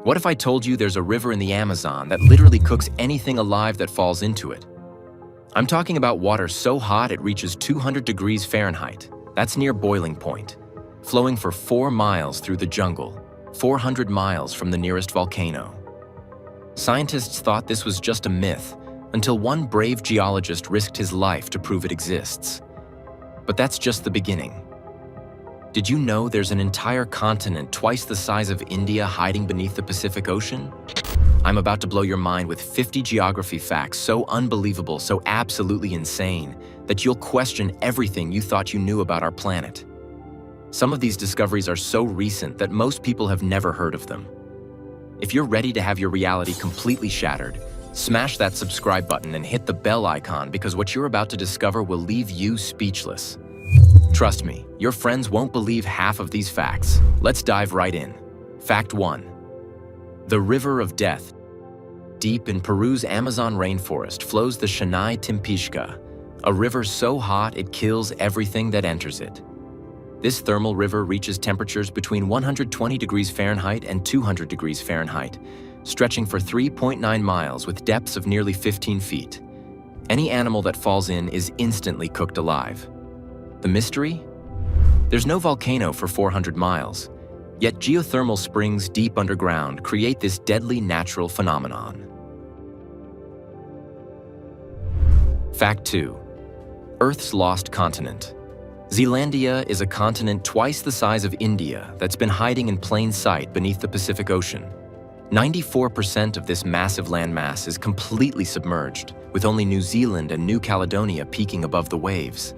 What if I told you there's a river in the Amazon that literally cooks anything alive that falls into it? I'm talking about water so hot it reaches 200 degrees Fahrenheit. That's near boiling point, flowing for 4 miles through the jungle, 400 miles from the nearest volcano. Scientists thought this was just a myth until one brave geologist risked his life to prove it exists. But that's just the beginning. Did you know there's an entire continent twice the size of India hiding beneath the Pacific Ocean? I'm about to blow your mind with 50 geography facts so unbelievable, so absolutely insane, that you'll question everything you thought you knew about our planet. Some of these discoveries are so recent that most people have never heard of them. If you're ready to have your reality completely shattered, smash that subscribe button and hit the bell icon, because what you're about to discover will leave you speechless. Trust me, your friends won't believe half of these facts. Let's dive right in. Fact 1. The River of Death. Deep in Peru's Amazon rainforest flows the Shanai Timpishka, a river so hot it kills everything that enters it. This thermal river reaches temperatures between 120 degrees Fahrenheit and 200 degrees Fahrenheit, stretching for 3.9 miles with depths of nearly 15 feet. Any animal that falls in is instantly cooked alive. The mystery? There's no volcano for 400 miles, yet geothermal springs deep underground create this deadly natural phenomenon. Fact 2. Earth's lost continent. Zealandia is a continent twice the size of India that's been hiding in plain sight beneath the Pacific Ocean. 94% of this massive landmass is completely submerged, with only New Zealand and New Caledonia peeking above the waves.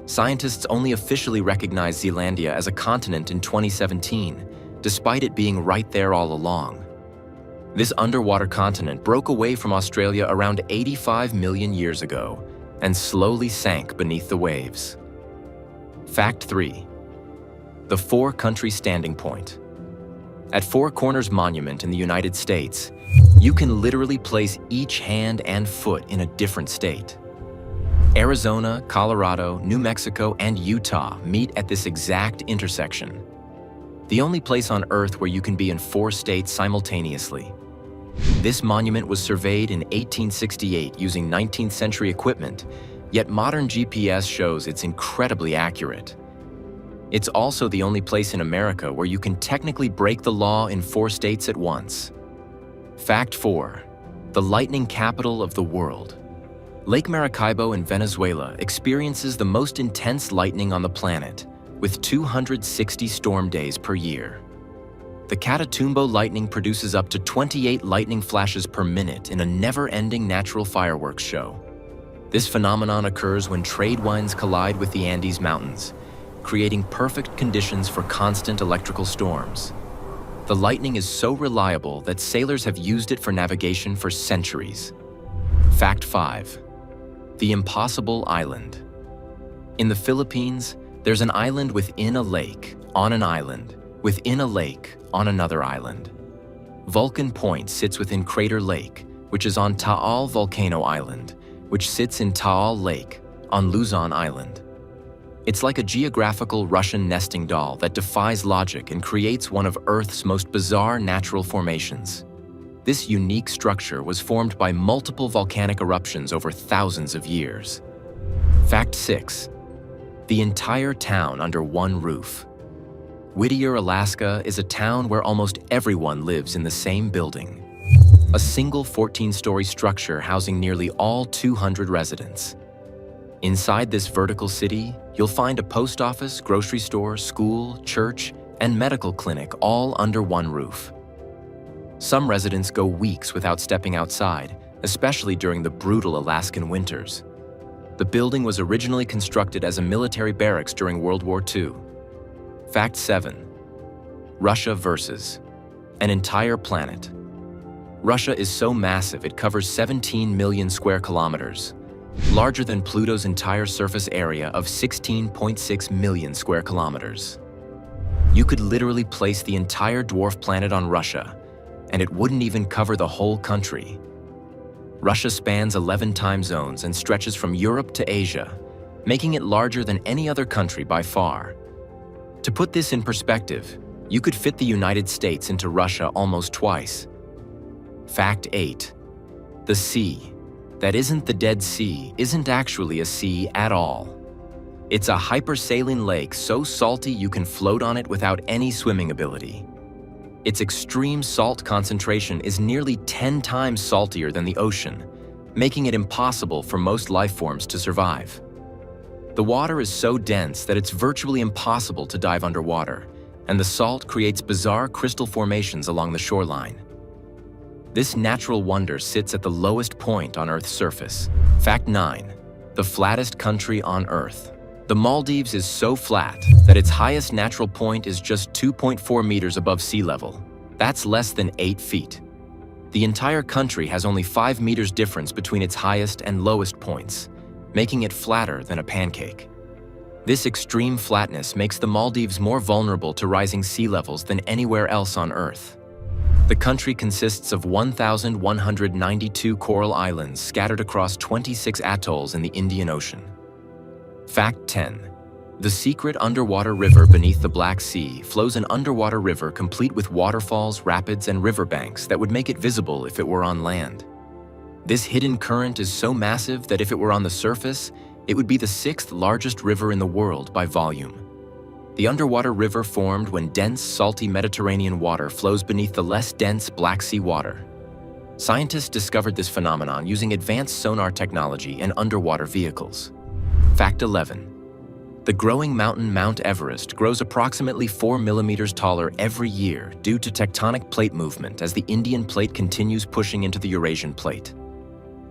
Scientists only officially recognized Zealandia as a continent in 2017, despite it being right there all along. This underwater continent broke away from Australia around 85 million years ago and slowly sank beneath the waves. Fact 3. The Four-Country Standing Point. At Four Corners Monument in the United States, you can literally place each hand and foot in a different state. Arizona, Colorado, New Mexico, and Utah meet at this exact intersection. The only place on Earth where you can be in 4 states simultaneously. This monument was surveyed in 1868 using 19th century equipment, yet modern GPS shows it's incredibly accurate. It's also the only place in America where you can technically break the law in 4 states at once. Fact 4. The lightning capital of the world. Lake Maracaibo in Venezuela experiences the most intense lightning on the planet, with 260 storm days per year. The Catatumbo lightning produces up to 28 lightning flashes per minute in a never-ending natural fireworks show. This phenomenon occurs when trade winds collide with the Andes Mountains, creating perfect conditions for constant electrical storms. The lightning is so reliable that sailors have used it for navigation for centuries. Fact 5. The Impossible Island. In the Philippines, there's an island within a lake, on an island, within a lake, on another island. Vulcan Point sits within Crater Lake, which is on Taal Volcano Island, which sits in Taal Lake, on Luzon Island. It's like a geographical Russian nesting doll that defies logic and creates one of Earth's most bizarre natural formations. This unique structure was formed by multiple volcanic eruptions over thousands of years. Fact 6. The entire town under one roof. Whittier, Alaska is a town where almost everyone lives in the same building. A single 14-story structure housing nearly all 200 residents. Inside this vertical city, you'll find a post office, grocery store, school, church, and medical clinic all under one roof. Some residents go weeks without stepping outside, especially during the brutal Alaskan winters. The building was originally constructed as a military barracks during World War II. Fact 7. Russia versus an entire planet. Russia is so massive it covers 17 million square kilometers, larger than Pluto's entire surface area of 16.6 million square kilometers. You could literally place the entire dwarf planet on Russia, and it wouldn't even cover the whole country. Russia spans 11 time zones and stretches from Europe to Asia, making it larger than any other country by far. To put this in perspective, You could fit the United States into Russia almost twice. Fact 8. The sea, that isn't the Dead Sea, isn't actually a sea at all. It's a hypersaline lake so salty you can float on it without any swimming ability. Its extreme salt concentration is nearly 10 times saltier than the ocean, making it impossible for most life forms to survive. The water is so dense that it's virtually impossible to dive underwater, and the salt creates bizarre crystal formations along the shoreline. This natural wonder sits at the lowest point on Earth's surface. Fact 9. The flattest country on Earth. The Maldives is so flat that its highest natural point is just 2.4 meters above sea level. That's less than 8 feet. The entire country has only 5 meters difference between its highest and lowest points, making it flatter than a pancake. This extreme flatness makes the Maldives more vulnerable to rising sea levels than anywhere else on Earth. The country consists of 1,192 coral islands scattered across 26 atolls in the Indian Ocean. Fact 10. The secret underwater river beneath the Black Sea flows an underwater river complete with waterfalls, rapids, and riverbanks that would make it visible if it were on land. This hidden current is so massive that if it were on the surface, it would be the 6th largest river in the world by volume. The underwater river formed when dense, salty Mediterranean water flows beneath the less dense Black Sea water. Scientists discovered this phenomenon using advanced sonar technology and underwater vehicles. Fact 11. The growing mountain Mount Everest grows approximately 4 millimeters taller every year due to tectonic plate movement as the Indian plate continues pushing into the Eurasian plate.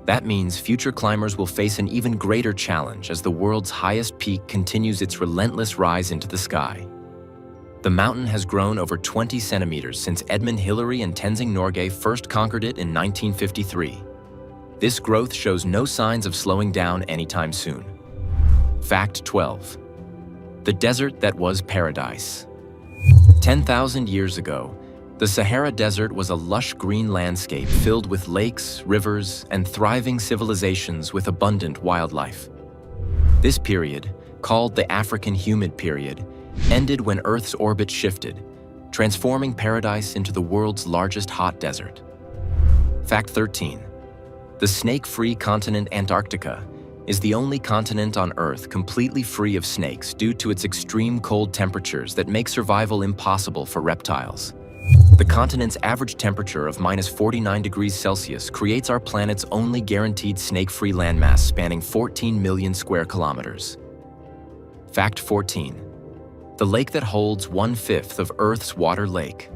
That means future climbers will face an even greater challenge as the world's highest peak continues its relentless rise into the sky. The mountain has grown over 20 centimeters since Edmund Hillary and Tenzing Norgay first conquered it in 1953. This growth shows no signs of slowing down anytime soon. Fact 12. The desert that was paradise. 10,000 years ago, the Sahara Desert was a lush green landscape filled with lakes, rivers, and thriving civilizations with abundant wildlife. This period, called the African Humid Period, ended when Earth's orbit shifted, transforming paradise into the world's largest hot desert. Fact 13. The snake-free continent Antarctica is the only continent on Earth completely free of snakes due to its extreme cold temperatures that make survival impossible for reptiles. The continent's average temperature of -49 degrees Celsius creates our planet's only guaranteed snake-free landmass spanning 14 million square kilometers. Fact 14. The lake that holds 1/5 of Earth's water lake.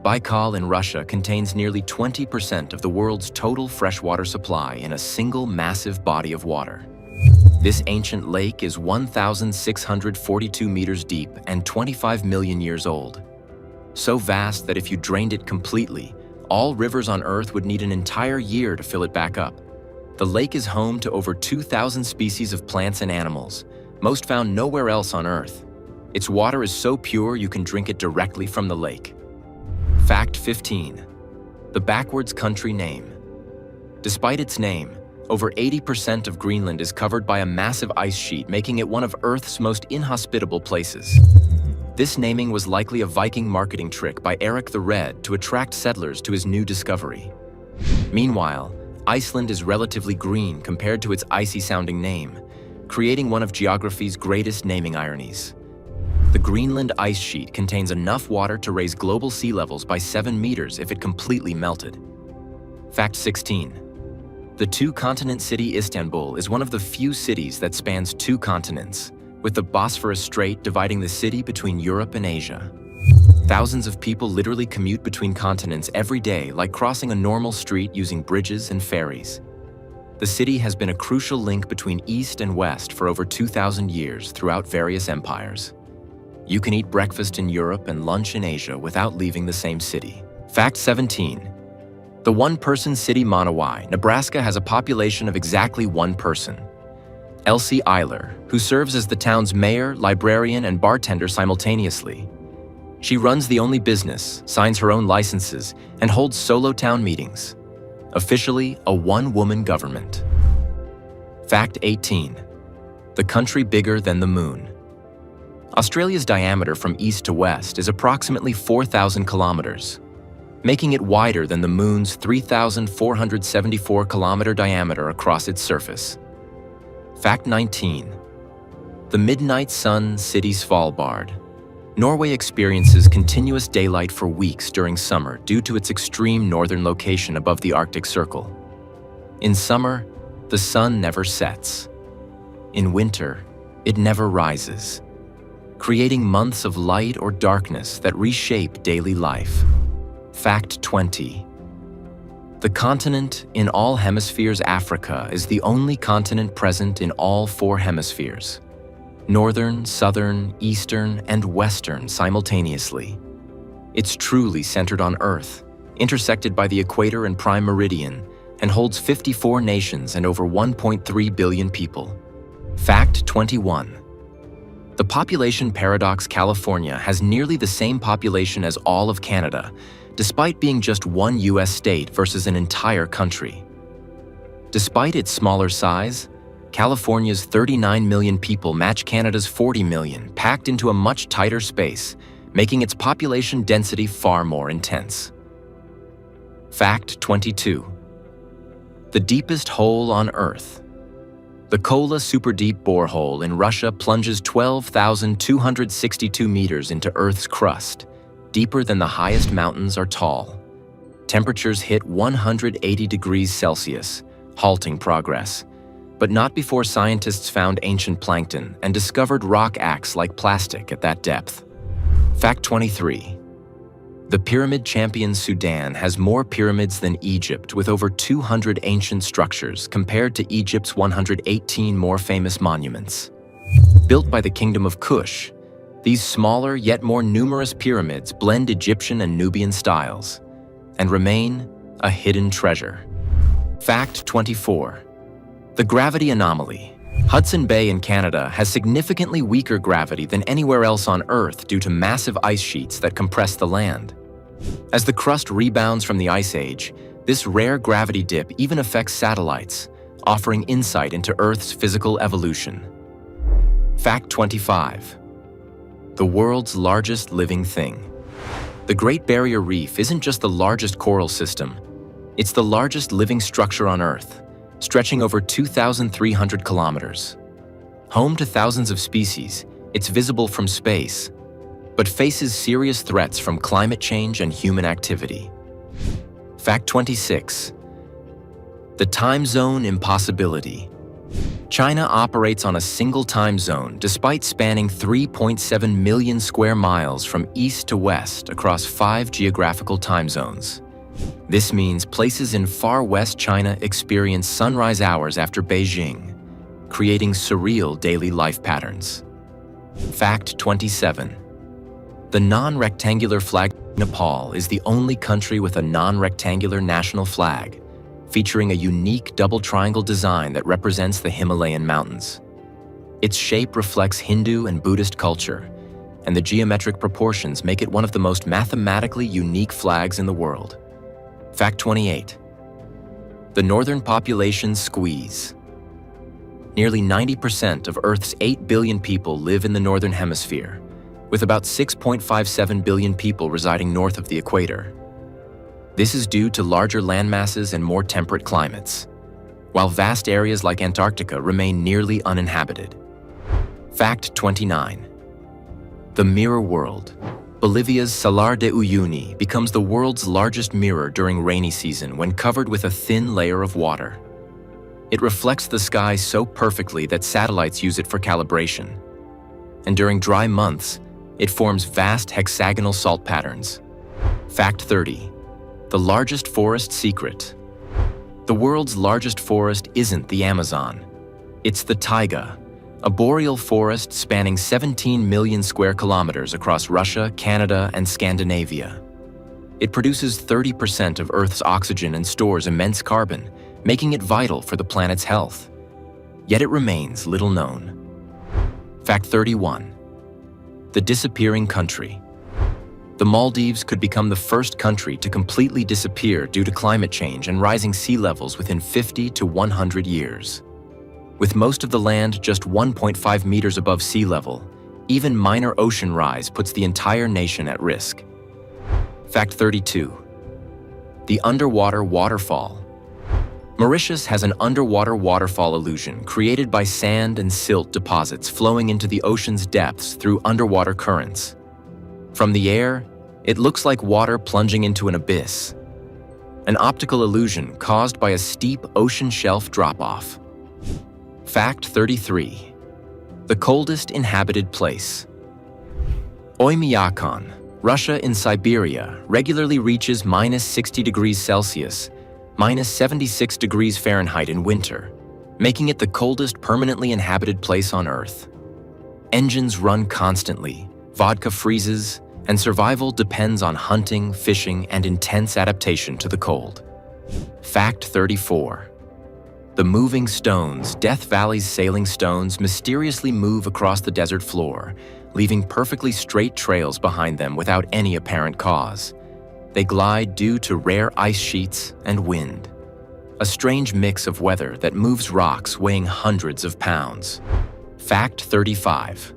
Baikal in Russia contains nearly 20% of the world's total freshwater supply in a single massive body of water. This ancient lake is 1,642 meters deep and 25 million years old. So vast that if you drained it completely, all rivers on Earth would need an entire year to fill it back up. The lake is home to over 2,000 species of plants and animals, most found nowhere else on Earth. Its water is so pure you can drink it directly from the lake. Fact 15. The backwards country name. Despite its name, over 80% of Greenland is covered by a massive ice sheet, making it one of Earth's most inhospitable places. This naming was likely a Viking marketing trick by Eric the Red to attract settlers to his new discovery. Meanwhile, Iceland is relatively green compared to its icy-sounding name, creating one of geography's greatest naming ironies. The Greenland ice sheet contains enough water to raise global sea levels by 7 meters if it completely melted. Fact 16. The two-continent city Istanbul is one of the few cities that spans 2 continents, with the Bosphorus Strait dividing the city between Europe and Asia. Thousands of people literally commute between continents every day, like crossing a normal street using bridges and ferries. The city has been a crucial link between East and West for over 2,000 years throughout various empires. You can eat breakfast in Europe and lunch in Asia without leaving the same city. Fact 17. The one-person city Monowai, Nebraska has a population of exactly 1 person. Elsie Eiler, who serves as the town's mayor, librarian, and bartender simultaneously. She runs the only business, signs her own licenses, and holds solo town meetings. Officially, a one-woman government. Fact 18. The country bigger than the moon. Australia's diameter from east to west is approximately 4,000 kilometers, making it wider than the Moon's 3,474-kilometer diameter across its surface. Fact 19. The Midnight Sun City Svalbard. Norway experiences continuous daylight for weeks during summer due to its extreme northern location above the Arctic Circle. In summer, the sun never sets. In winter, it never rises, creating months of light or darkness that reshape daily life. Fact 20. The continent in all hemispheres, Africa, is the only continent present in all 4 hemispheres: northern, southern, eastern, and western simultaneously. It's truly centered on Earth, intersected by the equator and prime meridian, and holds 54 nations and over 1.3 billion people. Fact 21. The population paradox: California has nearly the same population as all of Canada, despite being just one US state versus an entire country. Despite its smaller size, California's 39 million people match Canada's 40 million, packed into a much tighter space, making its population density far more intense. Fact 22. The deepest hole on Earth. The Kola Superdeep Borehole in Russia plunges 12,262 meters into Earth's crust, deeper than the highest mountains are tall. Temperatures hit 180 degrees Celsius, halting progress, but not before scientists found ancient plankton and discovered rock acts like plastic at that depth. Fact 23. The pyramid champion Sudan has more pyramids than Egypt, with over 200 ancient structures compared to Egypt's 118 more famous monuments. Built by the Kingdom of Kush, these smaller yet more numerous pyramids blend Egyptian and Nubian styles and remain a hidden treasure. Fact 24. The gravity anomaly. Hudson Bay in Canada has significantly weaker gravity than anywhere else on Earth due to massive ice sheets that compress the land. As the crust rebounds from the Ice Age, this rare gravity dip even affects satellites, offering insight into Earth's physical evolution. Fact 25. The world's largest living thing. The Great Barrier Reef isn't just the largest coral system, it's the largest living structure on Earth, stretching over 2,300 kilometers. Home to thousands of species, it's visible from space, but faces serious threats from climate change and human activity. Fact 26. The time zone impossibility. China operates on a single time zone despite spanning 3.7 million square miles from east to west across 5 geographical time zones. This means places in far west China experience sunrise hours after Beijing, creating surreal daily life patterns. Fact 27. The non-rectangular flag. Nepal is the only country with a non-rectangular national flag, featuring a unique double triangle design that represents the Himalayan mountains. Its shape reflects Hindu and Buddhist culture, and the geometric proportions make it one of the most mathematically unique flags in the world. Fact 28. The northern population squeeze. Nearly 90% of Earth's 8 billion people live in the northern hemisphere, with about 6.57 billion people residing north of the equator. This is due to larger landmasses and more temperate climates, while vast areas like Antarctica remain nearly uninhabited. Fact 29. The mirror world. Bolivia's Salar de Uyuni becomes the world's largest mirror during rainy season when covered with a thin layer of water. It reflects the sky so perfectly that satellites use it for calibration. And during dry months, it forms vast hexagonal salt patterns. Fact 30. The largest forest secret. The world's largest forest isn't the Amazon. It's the taiga, a boreal forest spanning 17 million square kilometers across Russia, Canada, and Scandinavia. It produces 30% of Earth's oxygen and stores immense carbon, making it vital for the planet's health. Yet it remains little known. Fact 31. The disappearing country. The Maldives could become the first country to completely disappear due to climate change and rising sea levels within 50 to 100 years. With most of the land just 1.5 meters above sea level, Even minor ocean rise puts the entire nation at risk. Fact 32. The underwater waterfall. Mauritius has an underwater waterfall illusion created by sand and silt deposits flowing into the ocean's depths through underwater currents. From the air, it looks like water plunging into an abyss. An optical illusion caused by a steep ocean shelf drop-off. Fact 33. The coldest inhabited place. Oymyakon, Russia in Siberia, regularly reaches -60 degrees Celsius, -76 degrees Fahrenheit in winter, making it the coldest permanently inhabited place on Earth. Engines run constantly, vodka freezes, and survival depends on hunting, fishing, and intense adaptation to the cold. Fact 34. The moving stones. Death Valley's sailing stones mysteriously move across the desert floor, leaving perfectly straight trails behind them without any apparent cause. They glide due to rare ice sheets and wind. A strange mix of weather that moves rocks weighing hundreds of pounds. Fact 35.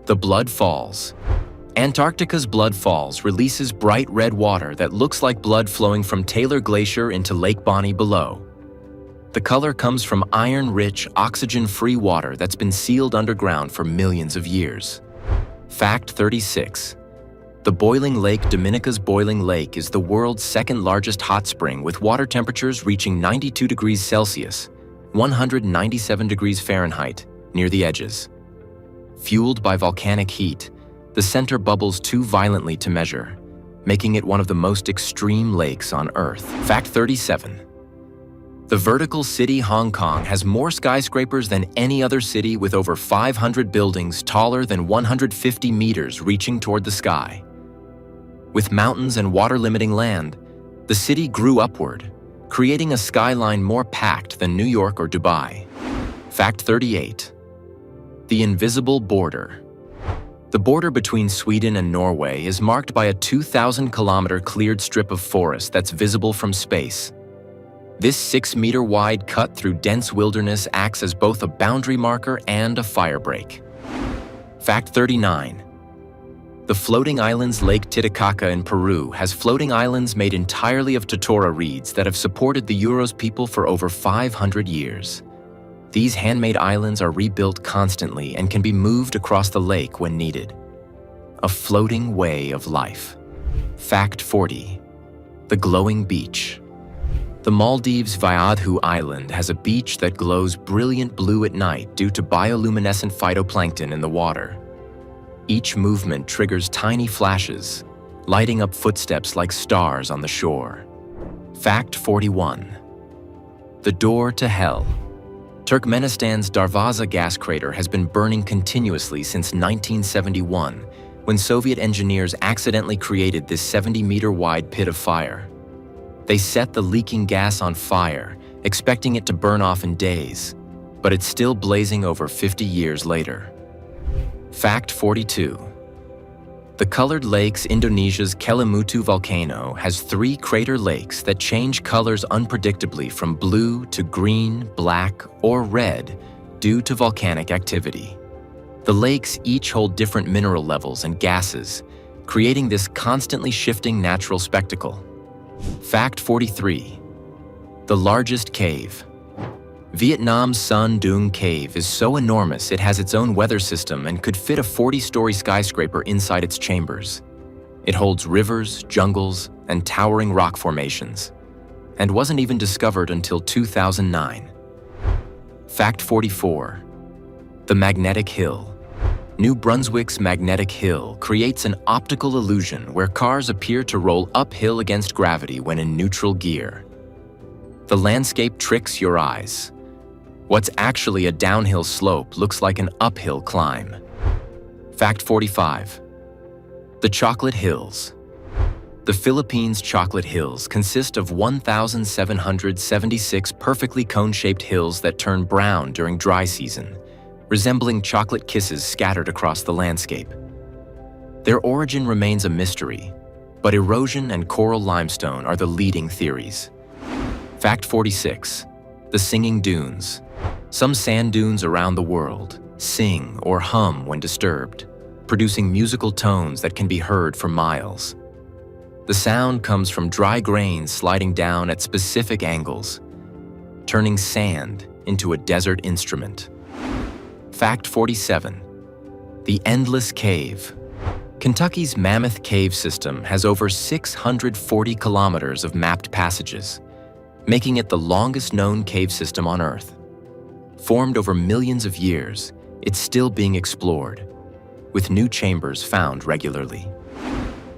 The Blood Falls. Antarctica's Blood Falls releases bright red water that looks like blood flowing from Taylor Glacier into Lake Bonny below. The color comes from iron-rich, oxygen-free water that's been sealed underground for millions of years. Fact 36. The Boiling Lake. Dominica's Boiling Lake is the world's second-largest hot spring with water temperatures reaching 92 degrees Celsius, 197 degrees Fahrenheit, near the edges. Fueled by volcanic heat, the center bubbles too violently to measure, making it one of the most extreme lakes on Earth. Fact 37. The vertical city Hong Kong has more skyscrapers than any other city, with over 500 buildings taller than 150 meters reaching toward the sky. With mountains and water-limiting land, the city grew upward, creating a skyline more packed than New York or Dubai. Fact 38. The invisible border. The border between Sweden and Norway is marked by a 2,000-kilometer cleared strip of forest that's visible from space. This 6-meter-wide cut through dense wilderness acts as both a boundary marker and a firebreak. Fact 39. The floating islands. Lake Titicaca in Peru has floating islands made entirely of totora reeds that have supported the Uros people for over 500 years. These handmade islands are rebuilt constantly and can be moved across the lake when needed. A floating way of life. Fact 40. The glowing beach. The Maldives' Vaadhu Island has a beach that glows brilliant blue at night due to bioluminescent phytoplankton in the water. Each movement triggers tiny flashes, lighting up footsteps like stars on the shore. Fact 41. The door to hell. Turkmenistan's Darvaza gas crater has been burning continuously since 1971, when Soviet engineers accidentally created this 70-meter-wide pit of fire. They set the leaking gas on fire, expecting it to burn off in days, but it's still blazing over 50 years later. Fact 42. The Colored Lakes. Indonesia's Kelimutu volcano has 3 crater lakes that change colors unpredictably from blue to green, black, or red due to volcanic activity. The lakes each hold different mineral levels and gases, creating this constantly shifting natural spectacle. Fact 43. The largest cave. Vietnam's Son Doong Cave is so enormous it has its own weather system and could fit a 40-story skyscraper inside its chambers. It holds rivers, jungles, and towering rock formations, and wasn't even discovered until 2009. Fact 44. The Magnetic Hill. New Brunswick's Magnetic Hill creates an optical illusion where cars appear to roll uphill against gravity when in neutral gear. The landscape tricks your eyes. What's actually a downhill slope looks like an uphill climb. Fact 45. The Chocolate Hills. The Philippines' Chocolate Hills consist of 1,776 perfectly cone-shaped hills that turn brown during dry season, resembling chocolate kisses scattered across the landscape. Their origin remains a mystery, but erosion and coral limestone are the leading theories. Fact 46. The Singing Dunes. Some sand dunes around the world, sing, or hum when disturbed, producing musical tones that can be heard for miles. The sound comes from dry grains sliding down at specific angles, turning sand into a desert instrument. Fact 47. The Endless Cave. Kentucky's Mammoth Cave system has over 640 kilometers of mapped passages, making it the longest known cave system on Earth. Formed over millions of years, it's still being explored, with new chambers found regularly.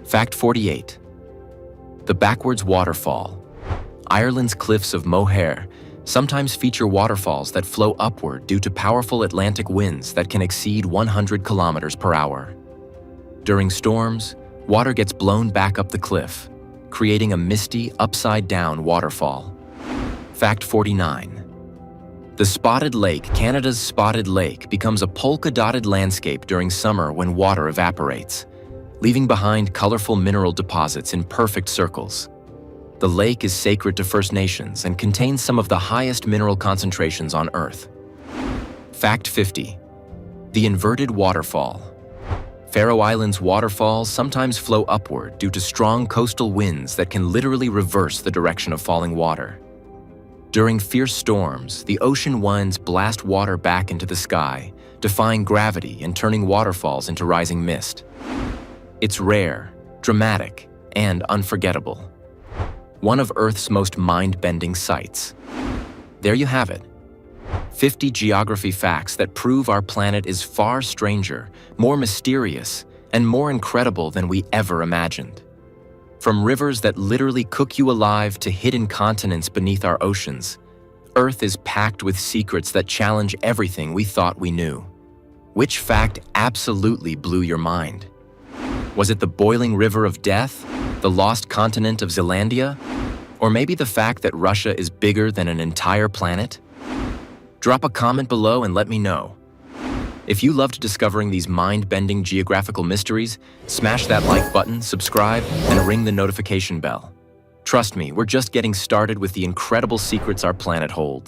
Fact 48. The Backwards Waterfall. Ireland's cliffs of Moher sometimes feature waterfalls that flow upward due to powerful Atlantic winds that can exceed 100 kilometers per hour. During storms, water gets blown back up the cliff, creating a misty, upside-down waterfall. Fact 49. The Spotted Lake, Canada's Spotted Lake, becomes a polka-dotted landscape during summer when water evaporates, leaving behind colorful mineral deposits in perfect circles. The lake is sacred to First Nations and contains some of the highest mineral concentrations on Earth. Fact 50. The Inverted Waterfall. Faroe Islands' waterfalls sometimes flow upward due to strong coastal winds that can literally reverse the direction of falling water. During fierce storms, the ocean winds blast water back into the sky, defying gravity and turning waterfalls into rising mist. It's rare, dramatic, and unforgettable. One of Earth's most mind-bending sights. There you have it. 50 geography facts that prove our planet is far stranger, more mysterious, and more incredible than we ever imagined. From rivers that literally cook you alive to hidden continents beneath our oceans, Earth is packed with secrets that challenge everything we thought we knew. Which fact absolutely blew your mind? Was it the boiling river of death, the lost continent of Zealandia, or maybe the fact that Russia is bigger than an entire planet? Drop a comment below and let me know. If you loved discovering these mind-bending geographical mysteries, smash that like button, subscribe, and ring the notification bell. Trust me, we're just getting started with the incredible secrets our planet holds.